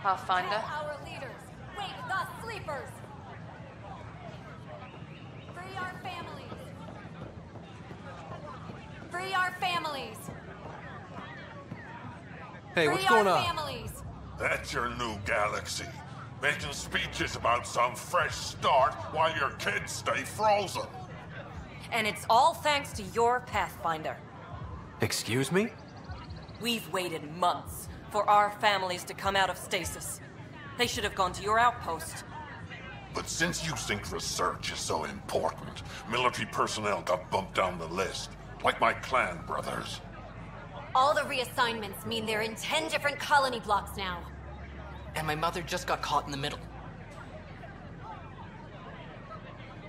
Pathfinder. Our leaders, wake the sleepers. Free our families. Free our families. Hey, what's going on? Families. That's your new galaxy. Making speeches about some fresh start while your kids stay frozen. And it's all thanks to your Pathfinder. Excuse me? We've waited months for our families to come out of stasis. They should have gone to your outpost. But since you think research is so important, military personnel got bumped down the list. Like my clan brothers. All the reassignments mean they're in 10 different colony blocks now. And my mother just got caught in the middle.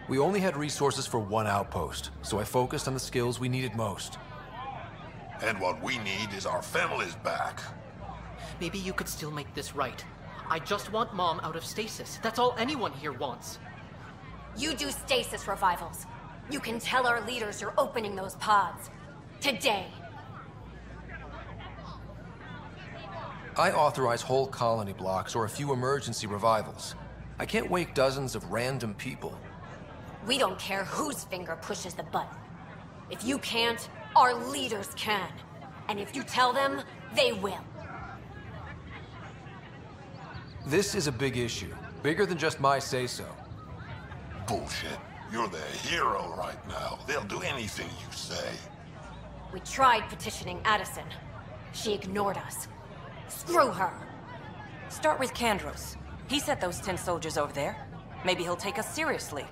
We only had resources for one outpost, so I focused on the skills we needed most. And what we need is our families back. Maybe you could still make this right. I just want Mom out of stasis. That's all anyone here wants. You do stasis revivals. You can tell our leaders you're opening those pods. Today. I authorize whole colony blocks or a few emergency revivals. I can't wake dozens of random people. We don't care whose finger pushes the button. If you can't, our leaders can. And if you tell them, they will. This is a big issue. Bigger than just my say-so. Bullshit. You're the hero right now. They'll do anything you say. We tried petitioning Addison. She ignored us. Screw her. Start with Kandros. He sent those 10 soldiers over there. Maybe he'll take us seriously.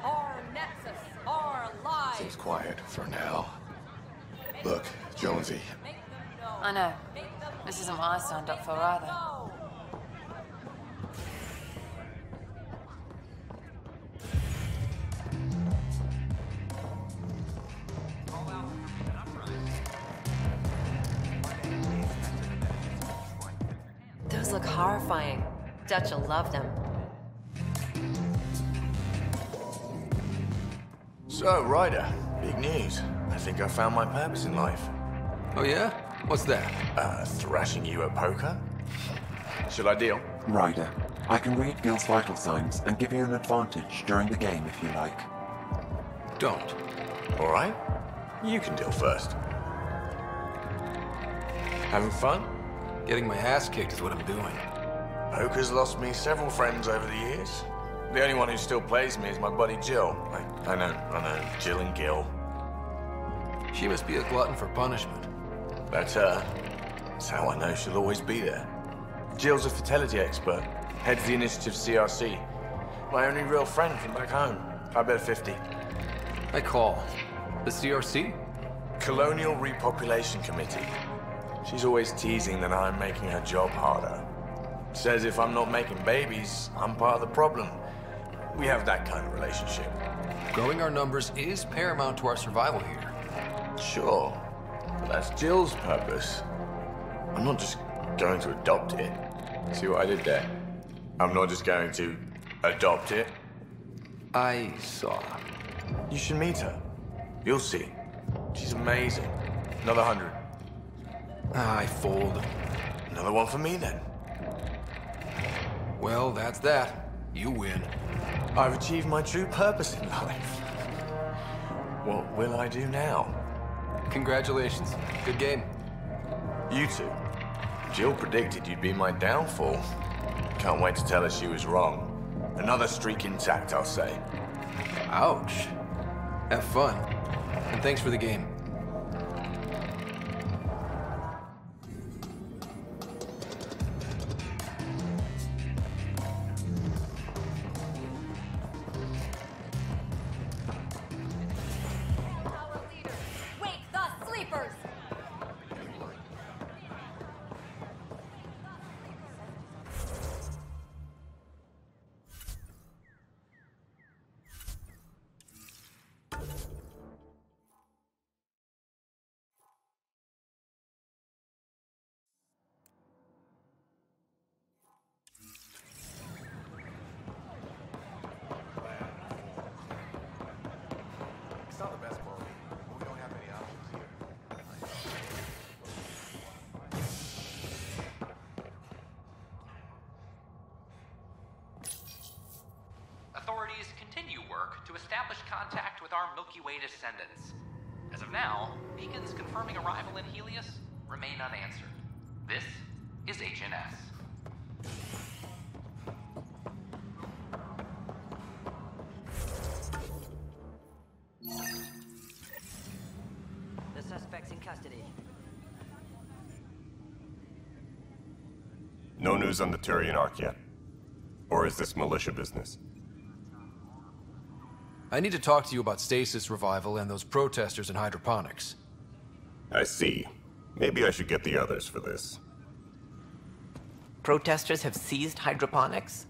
Our Nexus, our lives. Seems quiet for now. Look, Jonesy. I know. This isn't what I signed up for either. Those look horrifying. Dutch will love them. So, Ryder, big news. I think I found my purpose in life. Oh yeah? What's that? Thrashing you at poker? Should I deal? Ryder, I can read Gil's vital signs and give you an advantage during the game if you like. Don't. All right. You can deal first. Having fun? Getting my ass kicked is what I'm doing. Poker's lost me several friends over the years. The only one who still plays me is my buddy Jill. I know. Jill and Gil. She must be a glutton for punishment. That's her. That's how I know she'll always be there. Jill's a fertility expert. Heads the initiative CRC. My only real friend from back home. I bet 50. I call. The CRC? Colonial Repopulation Committee. She's always teasing that I'm making her job harder. Says if I'm not making babies, I'm part of the problem. We have that kind of relationship. Growing our numbers is paramount to our survival here. Sure, but that's Jill's purpose. I'm not just going to adopt it. See what I did there? I'm not just going to adopt it. I saw. You should meet her. You'll see. She's amazing. Another 100. I fold. Another one for me, then. Well, that's that. You win. I've achieved my true purpose in life. What will I do now? Congratulations. Good game. You two. Jill predicted you'd be my downfall. Can't wait to tell her she was wrong. Another streak intact, I'll say. Ouch. Have fun. And thanks for the game. Milky Way descendants. As of now, beacons confirming arrival in Helios remain unanswered. This is HNS. The suspect's in custody. No news on the Turian Ark yet? Or is this militia business? I need to talk to you about stasis revival and those protesters in hydroponics. I see. Maybe I should get the others for this. Protesters have seized hydroponics?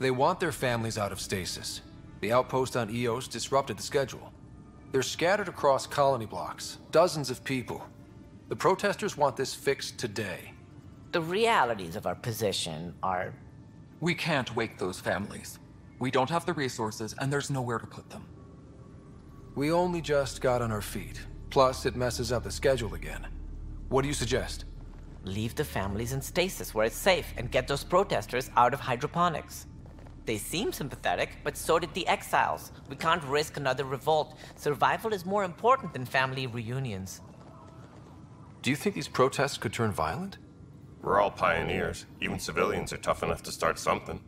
They want their families out of stasis. The outpost on Eos disrupted the schedule. They're scattered across colony blocks, dozens of people. The protesters want this fixed today. The realities of our position are... We can't wake those families. We don't have the resources, and there's nowhere to put them. We only just got on our feet. Plus, it messes up the schedule again. What do you suggest? Leave the families in stasis where it's safe and get those protesters out of hydroponics. They seem sympathetic, but so did the exiles. We can't risk another revolt. Survival is more important than family reunions. Do you think these protests could turn violent? We're all pioneers. Even civilians are tough enough to start something.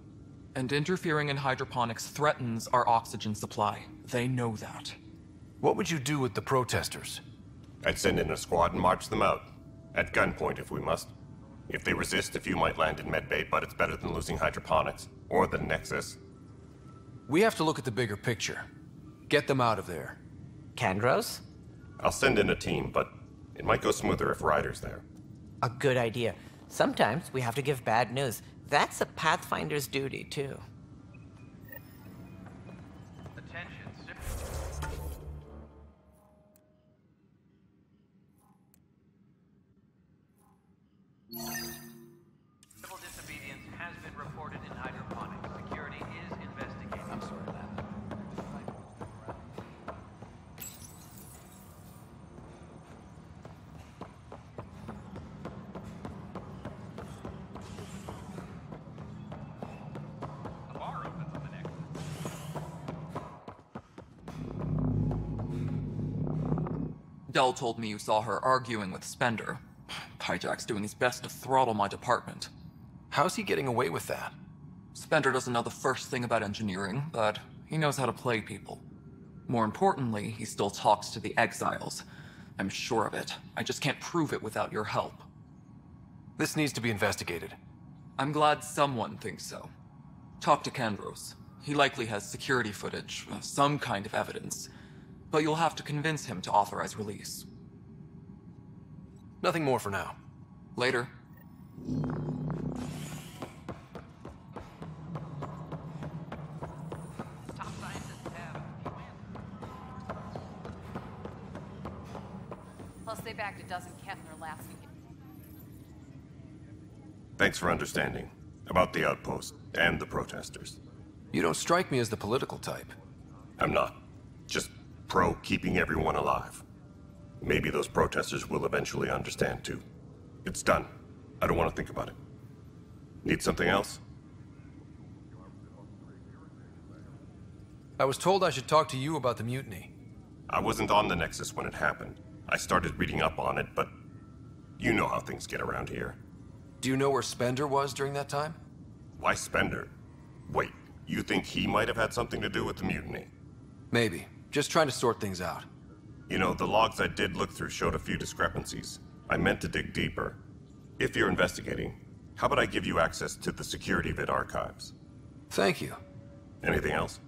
And interfering in hydroponics threatens our oxygen supply. They know that. What would you do with the protesters? I'd send in a squad and march them out. At gunpoint if we must. If they resist, a few might land in medbay, but it's better than losing hydroponics. Or the Nexus. We have to look at the bigger picture. Get them out of there. Kandros? I'll send in a team, but it might go smoother if Ryder's there. A good idea. Sometimes we have to give bad news. That's a Pathfinder's duty, too. Civil disobedience has been reported in hydroponics. Security is investigating. I'm sorry, Lab. A bar opens on the next. Dell told me you saw her arguing with Spender. Hijack's doing his best to throttle my department. How's he getting away with that? Spender doesn't know the first thing about engineering, but he knows how to play people. More importantly, he still talks to the exiles. I'm sure of it. I just can't prove it without your help. This needs to be investigated. I'm glad someone thinks so. Talk to Kandros. He likely has security footage, some kind of evidence. But you'll have to convince him to authorize release. Nothing more for now. Later. Top scientists have a few answers. Plus, they bagged a dozen Kettner last week. Thanks for understanding. About the outpost and the protesters. You don't strike me as the political type. I'm not. Just pro keeping everyone alive. Maybe those protesters will eventually understand, too. It's done. I don't want to think about it. Need something else? I was told I should talk to you about the mutiny. I wasn't on the Nexus when it happened. I started reading up on it, but you know how things get around here. Do you know where Spender was during that time? Why Spender? Wait, you think he might have had something to do with the mutiny? Maybe. Just trying to sort things out. You know, the logs I did look through showed a few discrepancies. I meant to dig deeper. If you're investigating, how about I give you access to the security vid archives? Thank you. Anything else?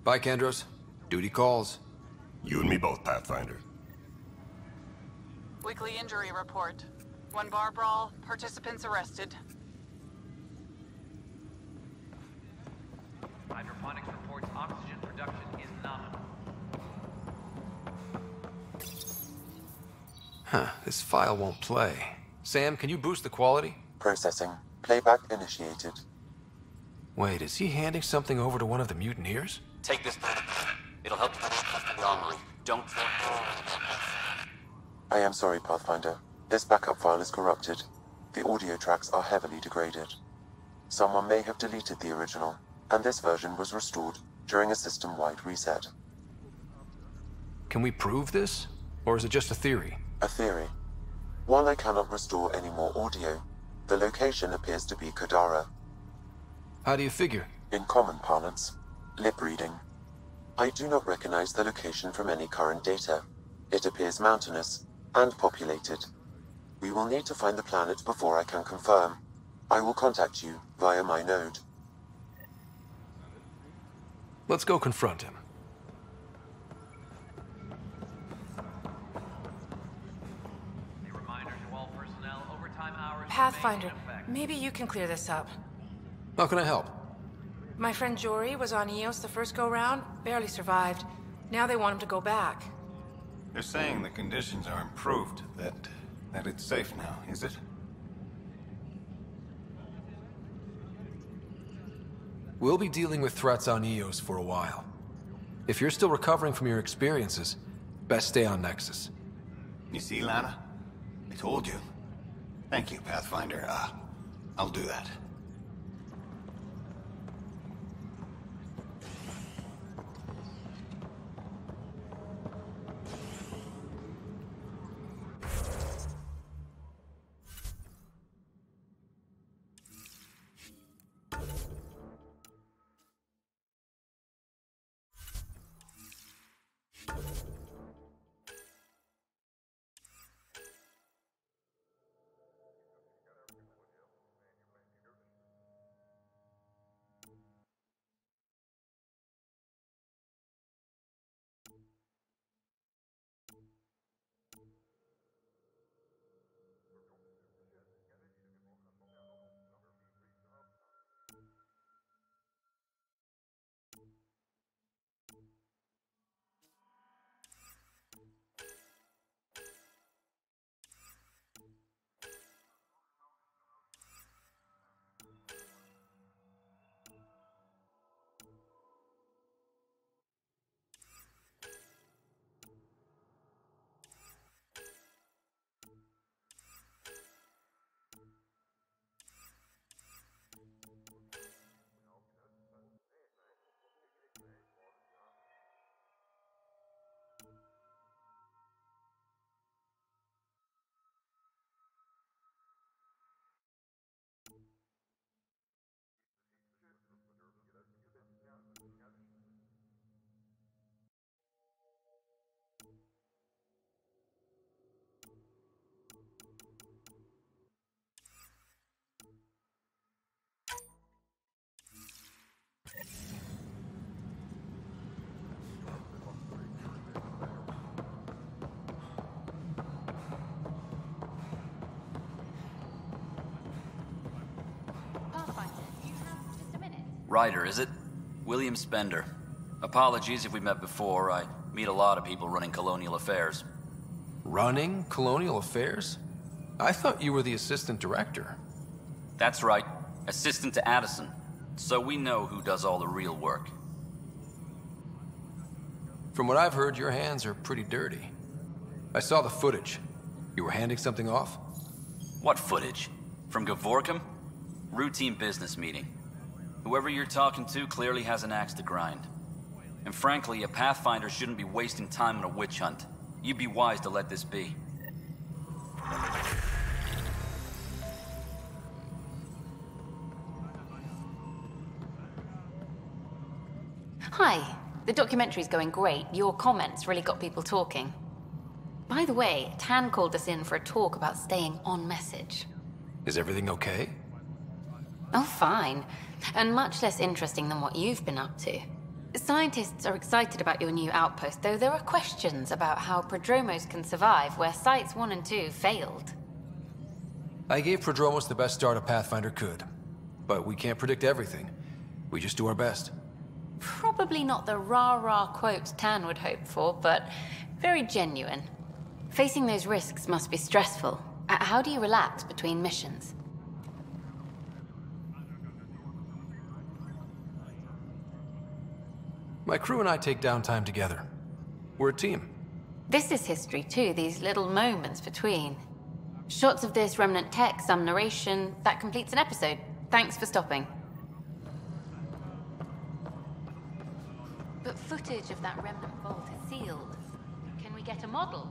Bye, Kandros. Duty calls. You and me both, Pathfinder. Weekly injury report. 1 bar brawl, participants arrested. Hydroponics reports oxygen production is nominal. Huh, this file won't play. Sam, can you boost the quality? Processing. Playback initiated. Wait, is he handing something over to one of the mutineers? Take this. It'll help you online. Don't. I am sorry, Pathfinder. This backup file is corrupted. The audio tracks are heavily degraded. Someone may have deleted the original, and this version was restored during a system-wide reset. Can we prove this? Or is it just a theory? A theory. While I cannot restore any more audio, the location appears to be Kadara. How do you figure? In common parlance, lip reading. I do not recognize the location from any current data. It appears mountainous and populated. We will need to find the planet before I can confirm. I will contact you via my node. Let's go confront him. Pathfinder, maybe you can clear this up. How can I help? My friend Jory was on Eos the first go-round, barely survived. Now they want him to go back. They're saying the conditions are improved, that it's safe now, is it? We'll be dealing with threats on Eos for a while. If you're still recovering from your experiences, best stay on Nexus. You see, Lana? I told you. Thank you, Pathfinder. I'll do that. Ryder, is it? William Spender. Apologies if we met before. I meet a lot of people running colonial affairs. Running colonial affairs? I thought you were the assistant director. That's right. Assistant to Addison. So we know who does all the real work. From what I've heard, your hands are pretty dirty. I saw the footage. You were handing something off? What footage? From Gavorkum? Routine business meeting. Whoever you're talking to clearly has an axe to grind. And frankly, a Pathfinder shouldn't be wasting time on a witch hunt. You'd be wise to let this be. Hi. The documentary's going great. Your comments really got people talking. By the way, Tan called us in for a talk about staying on message. Is everything okay? Oh, fine. And much less interesting than what you've been up to. Scientists are excited about your new outpost, though there are questions about how Prodromos can survive where Sites 1 and 2 failed. I gave Prodromos the best start a Pathfinder could. But we can't predict everything. We just do our best. Probably not the rah-rah quotes Tan would hope for, but very genuine. Facing those risks must be stressful. How do you relax between missions? My crew and I take downtime together. We're a team. This is history too, these little moments between. Shots of this remnant tech, some narration. That completes an episode. Thanks for stopping. But footage of that remnant vault is sealed. Can we get a model?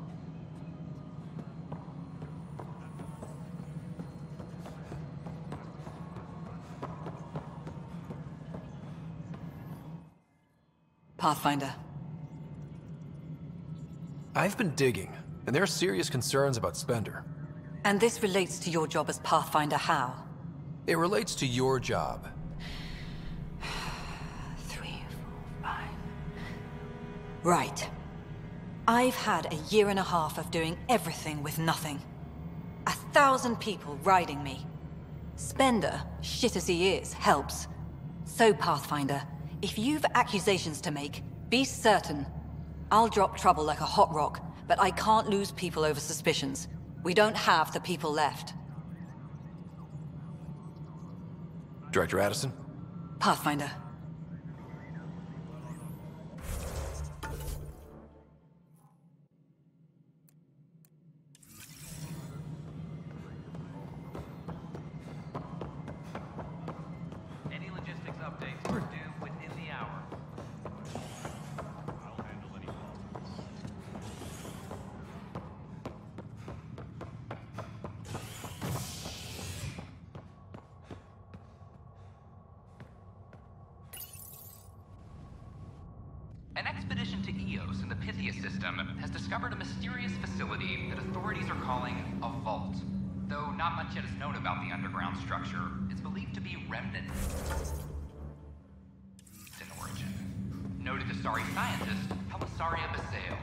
Pathfinder. I've been digging, and there are serious concerns about Spender. And this relates to your job as Pathfinder how? It relates to your job. 3, 4, 5. Right. I've had a year and a half of doing everything with nothing. 1,000 people riding me. Spender, shit as he is, helps. So, Pathfinder, if you've accusations to make, be certain. I'll drop trouble like a hot rock, but I can't lose people over suspicions. We don't have the people left. Director Addison? Pathfinder. Any logistics updates are due within the hour. I'll handle any problems. An expedition to Eos in the Pythia system has discovered a mysterious facility that authorities are calling a vault. Though not much yet is known about the underground structure, it's believed to be remnant in origin. Noted Asari scientist, Helisaria Basale.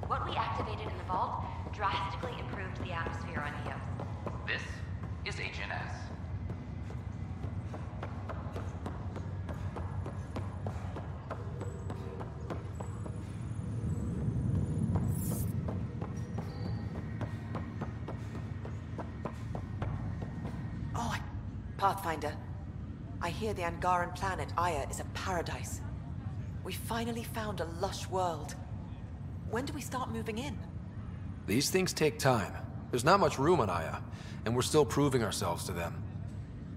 What we activated in the vault drastically improved the atmosphere on Eos. This is HNS. Pathfinder, I hear the Angaran planet Aya is a paradise. We finally found a lush world. When do we start moving in? These things take time. There's not much room on Aya, and we're still proving ourselves to them.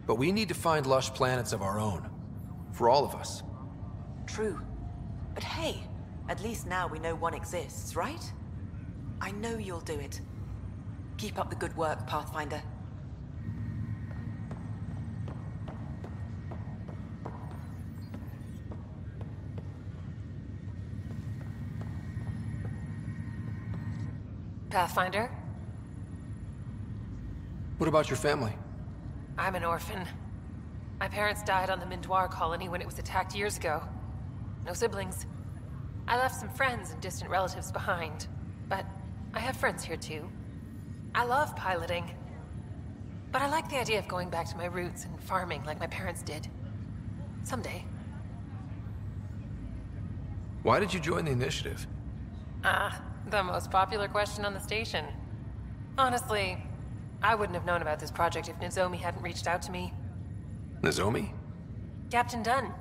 But we need to find lush planets of our own. For all of us. True. But hey, at least now we know one exists, right? I know you'll do it. Keep up the good work, Pathfinder. Pathfinder? What about your family? I'm an orphan. My parents died on the Mindoir colony when it was attacked years ago. No siblings. I left some friends and distant relatives behind, but I have friends here too. I love piloting, but I like the idea of going back to my roots and farming like my parents did. Someday. Why did you join the initiative? The most popular question on the station. Honestly, I wouldn't have known about this project if Nozomi hadn't reached out to me. Nozomi? Captain Dunn.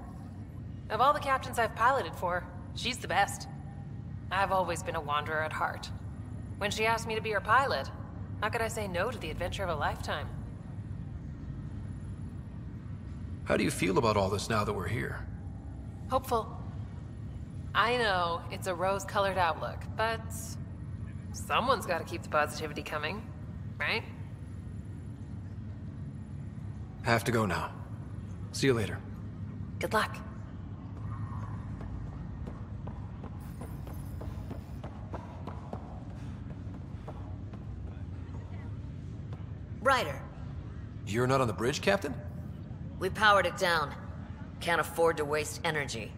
Of all the captains I've piloted for, she's the best. I've always been a wanderer at heart. When she asked me to be her pilot, how could I say no to the adventure of a lifetime? How do you feel about all this now that we're here? Hopeful. I know it's a rose-colored outlook, but someone's got to keep the positivity coming, right? Have to go now. See you later. Good luck. Ryder. You're not on the bridge, Captain? We powered it down. Can't afford to waste energy.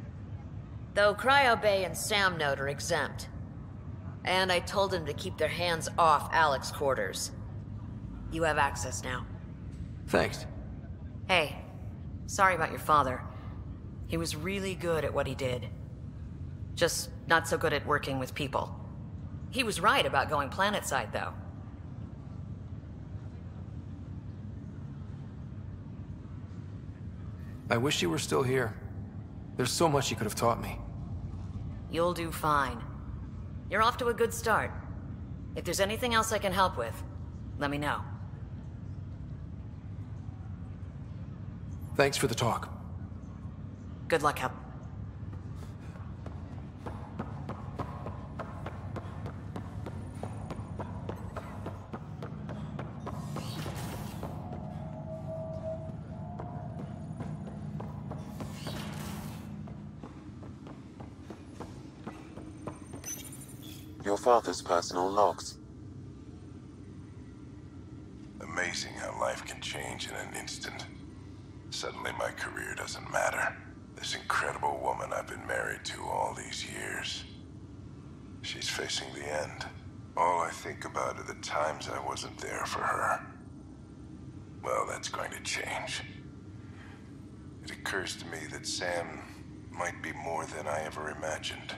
Though Cryo Bay and Sam Note are exempt. And I told them to keep their hands off Alec's quarters. You have access now. Thanks. Hey, sorry about your father. He was really good at what he did. Just not so good at working with people. He was right about going planetside, though. I wish you were still here. There's so much you could have taught me. You'll do fine. You're off to a good start. If there's anything else I can help with, let me know. Thanks for the talk. Good luck, Hal. Your father's personal logs. Amazing how life can change in an instant. Suddenly my career doesn't matter. This incredible woman I've been married to all these years. She's facing the end. All I think about are the times I wasn't there for her. Well, that's going to change. It occurs to me that Sam might be more than I ever imagined.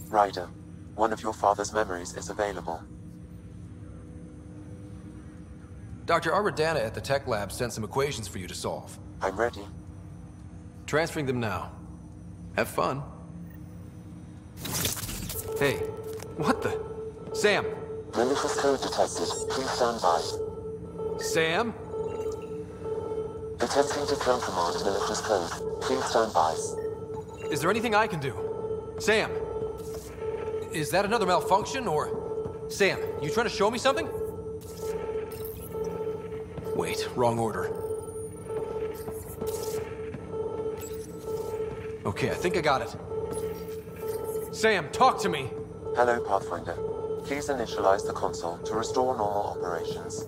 Ryder, one of your father's memories is available. Dr. Aradana at the tech lab sent some equations for you to solve. I'm ready. Transferring them now. Have fun. Hey, what the? Sam! Malicious code detected. Please stand by. Sam? Attempting to countermand malicious code. Please stand by. Is there anything I can do? Sam! Is that another malfunction, or... Sam, you trying to show me something? Wait, wrong order. Okay, I think I got it. Sam, talk to me! Hello, Pathfinder. Please initialize the console to restore normal operations.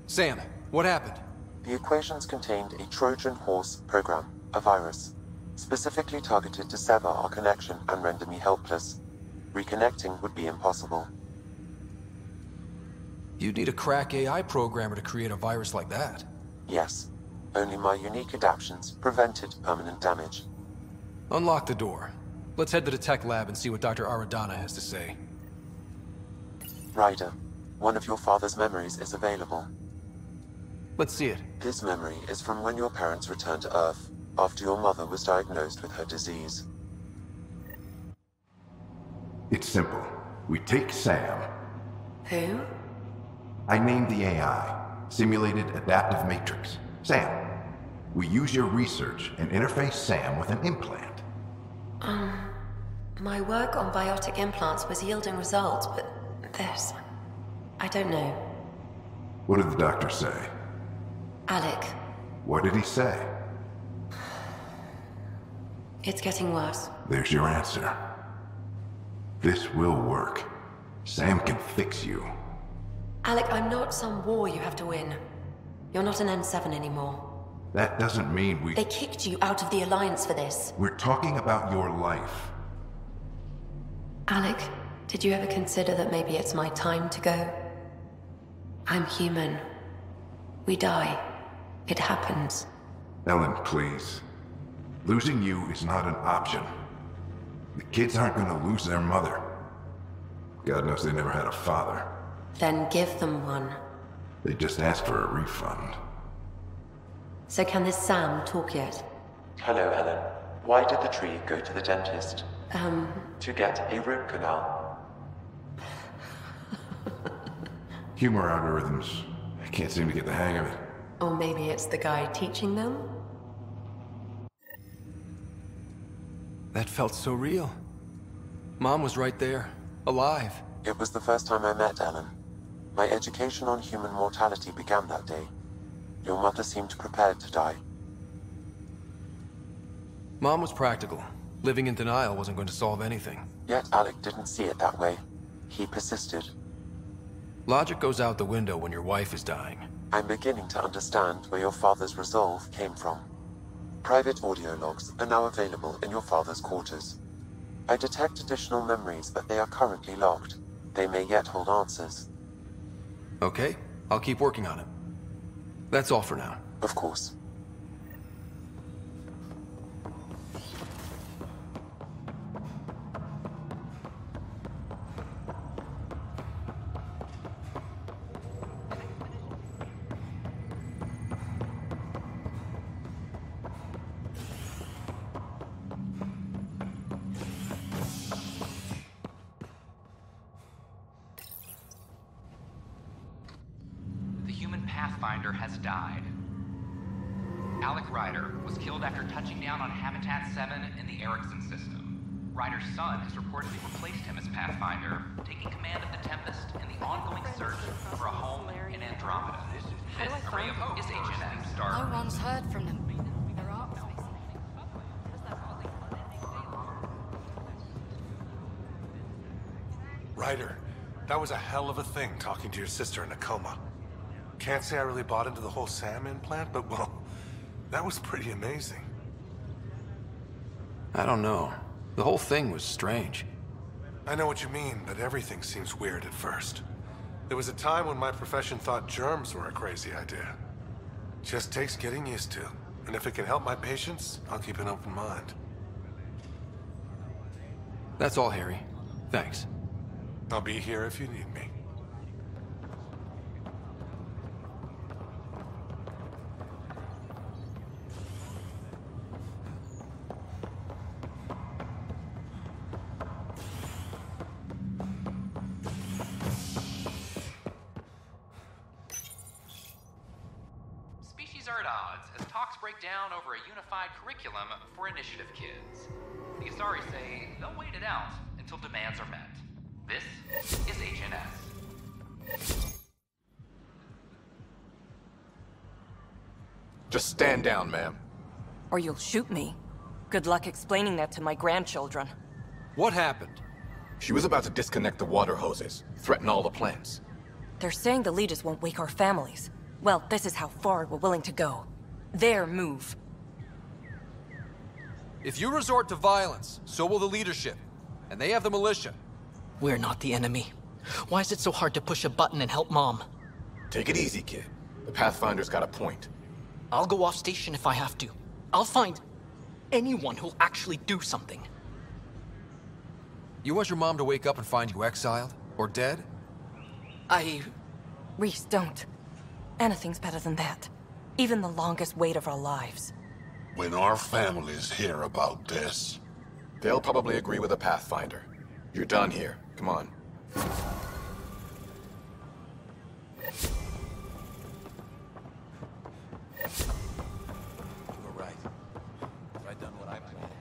Sam, what happened? The equations contained a Trojan horse program, a virus, specifically targeted to sever our connection and render me helpless. Reconnecting would be impossible. You'd need a crack AI programmer to create a virus like that. Yes. Only my unique adaptions prevented permanent damage. Unlock the door. Let's head to the tech lab and see what Dr. Aradana has to say. Ryder, one of your father's memories is available. Let's see it. This memory is from when your parents returned to Earth, after your mother was diagnosed with her disease. It's simple. We take Sam. Who? I named the AI, Simulated Adaptive Matrix. Sam. We use your research and interface Sam with an implant. My work on biotic implants was yielding results, but this... I don't know. What did the doctor say? Alec, What did he say? it's getting worse. There's your answer. This will work. Sam can fix you. Alec, I'm not some war you have to win. You're not an N7 anymore. That doesn't mean we... They kicked you out of the Alliance for this. We're talking about your life. Alec, did you ever consider that maybe it's my time to go? I'm human. We die. It happens. Ellen, please. Losing you is not an option. The kids aren't gonna lose their mother. God knows they never had a father. Then give them one. They just asked for a refund. So can this Sam talk yet? Hello, Ellen. Why did the tree go to the dentist? To get a root canal. Humor algorithms. I can't seem to get the hang of it. Or maybe it's the guy teaching them? That felt so real. Mom was right there, alive. It was the first time I met Ellen. My education on human mortality began that day. Your mother seemed prepared to die. Mom was practical. Living in denial wasn't going to solve anything. Yet Alec didn't see it that way. He persisted. Logic goes out the window when your wife is dying. I'm beginning to understand where your father's resolve came from. Private audio logs are now available in your father's quarters. I detect additional memories, but they are currently logged. They may yet hold answers. Okay, I'll keep working on it. That's all for now. Of course. Pathfinder has died. Alec Ryder was killed after touching down on Habitat 7 in the Erickson system. Ryder's son has reportedly replaced him as Pathfinder, taking command of the Tempest in the ongoing search for a home in Andromeda. This array of hope is HNS star. No one's heard from them. There are. Ryder, that was a hell of a thing talking to your sister in a coma. Can't say I really bought into the whole Sam implant, but well, that was pretty amazing. I don't know. The whole thing was strange. I know what you mean, but everything seems weird at first. There was a time when my profession thought germs were a crazy idea. Just takes getting used to. And if it can help my patients, I'll keep an open mind. That's all, Harry. Thanks. I'll be here if you need me. Species are at odds as talks break down over a unified curriculum for initiative kids. The Asari say they'll wait it out until demands are met. This is HNS. Just stand down, ma'am. Or you'll shoot me. Good luck explaining that to my grandchildren. What happened? She was about to disconnect the water hoses, threaten all the plants. They're saying the leaders won't wake our families. Well, this is how far we're willing to go. Their move. If you resort to violence, so will the leadership. And they have the militia. We're not the enemy. Why is it so hard to push a button and help Mom? Take it easy, kid. The Pathfinder's got a point. I'll go off station if I have to. I'll find anyone who'll actually do something. You want your mom to wake up and find you exiled? Or dead? Reese, don't. Anything's better than that. Even the longest wait of our lives. When our families hear about this... They'll probably agree with the Pathfinder. You're done here. Come on. You were right. If I'd done what I planned...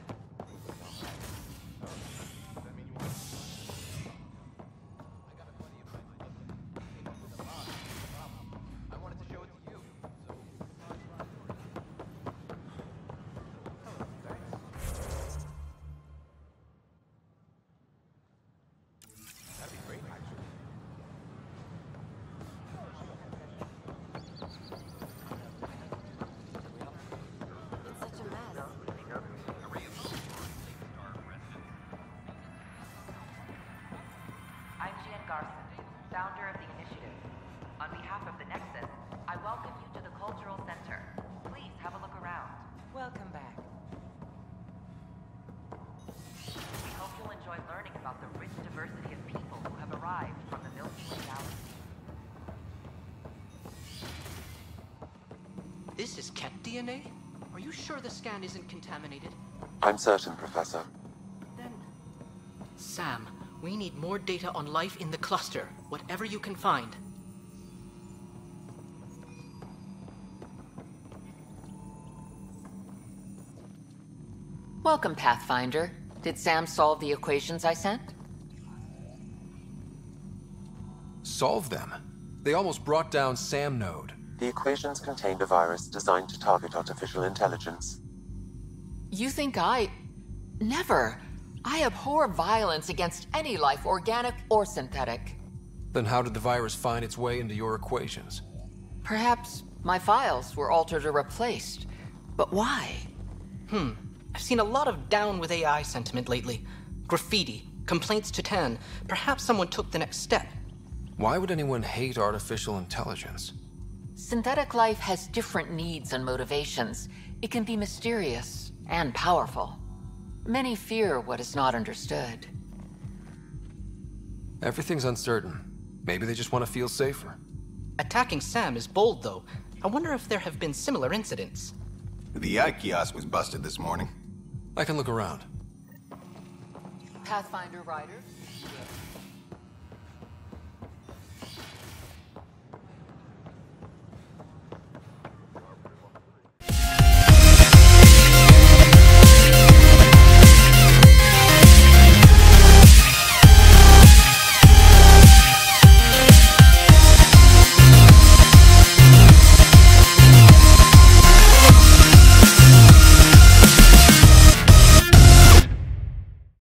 I wanted to show it to you. That'd be great, actually. I'm Jan Garson, founder of the initiative. On behalf of the Nexus, I welcome you to the Cultural Center. Please have a look around. Welcome back. We hope you'll enjoy learning about the rich diversity of people who have arrived from the Milky Way galaxy. This is Ket DNA? Are you sure the scan isn't contaminated? I'm certain, Professor. Sam, we need more data on life in the cluster, whatever you can find. Welcome, Pathfinder. Did Sam solve the equations I sent? Solve them? They almost brought down Sam Node. The equations contained a virus designed to target artificial intelligence. You think Never. I abhor violence against any life, organic or synthetic. Then how did the virus find its way into your equations? Perhaps my files were altered or replaced. But why? I've seen a lot of down with AI sentiment lately. Graffiti, complaints to 10. Perhaps someone took the next step. Why would anyone hate artificial intelligence? Synthetic life has different needs and motivations. It can be mysterious and powerful. Many fear what is not understood. Everything's uncertain. Maybe they just want to feel safer. Attacking Sam is bold, though. I wonder if there have been similar incidents. The eye kiosk was busted this morning. I can look around. Pathfinder riders,